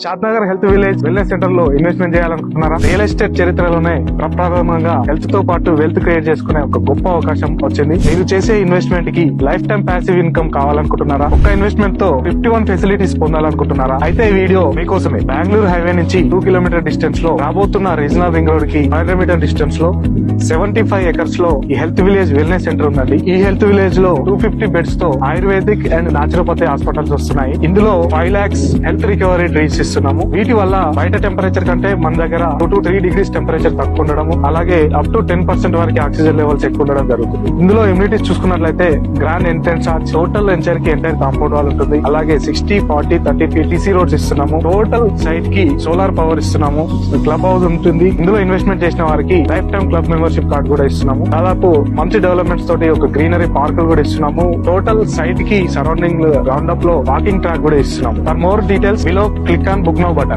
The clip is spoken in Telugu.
Shadnagar health village wellness centre లో ఇన్వెస్ట్మెంట్ చేయాలనుకుంటున్నారా? రియల్ ఎస్టేట్ చరిత్రలోనే ప్రప్రథమంగా హెల్త్ తో పాటు వెల్త్ క్రియేట్ చేసుకునే ఒక గొప్ప అవకాశం వచ్చింది. మీరు చేసే ఇన్వెస్ట్మెంట్ కి లైఫ్ టైం ప్యాసివ్ ఇన్కమ్ కావాలనుకుంటున్నారా? ఒక్క ఇన్వెస్ట్మెంట్ తో 51 ఫెసిలిటీస్ పొందాలనుకుంటున్నారా? అయితే ఈ వీడియో మీకోసమే. బెంగళూరు హైవే నుంచి 2 కిలోమీటర్ డిస్టెన్స్ లో రాబోతున్న రీజనల్ రింగ్ రోడ్ కి 500 మీటర్ డిస్టెన్స్ లో 75 ఎకర్స్ లో ఈ హెల్త్ విలేజ్ వెల్నెస్ సెంటర్ ఉందండి. ఈ హెల్త్ విలేజ్ లో 250 బెడ్స్ తో ఆయుర్వేదిక్ అండ్ నాచురోపతి హాస్పిటల్స్ వస్తున్నాయి. ఇందులో 5 lakhs హెల్త్ రికవరీ డ్రీమ్స్ ఇస్తున్నాము. వీటి వల్ల బయట టెంపరేచర్ కంటే మన దగ్గర 2 to 3 degrees టెంపరేచర్ తక్కువ ఉండడం, అలాగే అప్ టు 10% వరకు ఆక్సిజన్ లెవెల్స్ ఎక్కువ ఉండడం జరుగుతుంది. ఇందులో ఇమ్యూనిటీస్ చూసుకున్నట్లయితే గ్రాండ్ ఎంట్రన్స్ ఆర్చ్, టోటల్ ఎంచర్ కి ఎంటైర్ కాంపౌండ్ వాల్ ఉంటుంది. అలాగే 60, 40, 30 PTC రోడ్స్ ఇస్తున్నాము. టోటల్ సైట్ కి సోలార్ పవర్ ఇస్తున్నాము. క్లబ్ హౌస్ ఉంటుంది. ఇందులో ఇన్వెస్ట్మెంట్ చేసిన వారికి life time club membership card కూడా ఇస్తున్నాము. దాదాపు మంచి డెవలప్మెంట్స్ తోటి ఒక గ్రీనరీ పార్కులు కూడా ఇస్తున్నాము. టోటల్ సైట్ కి సరౌండింగ్ రౌండ్ అప్ లో వాకింగ్ ట్రాక్ కూడా ఇస్తున్నాము. For more details below click on book now button.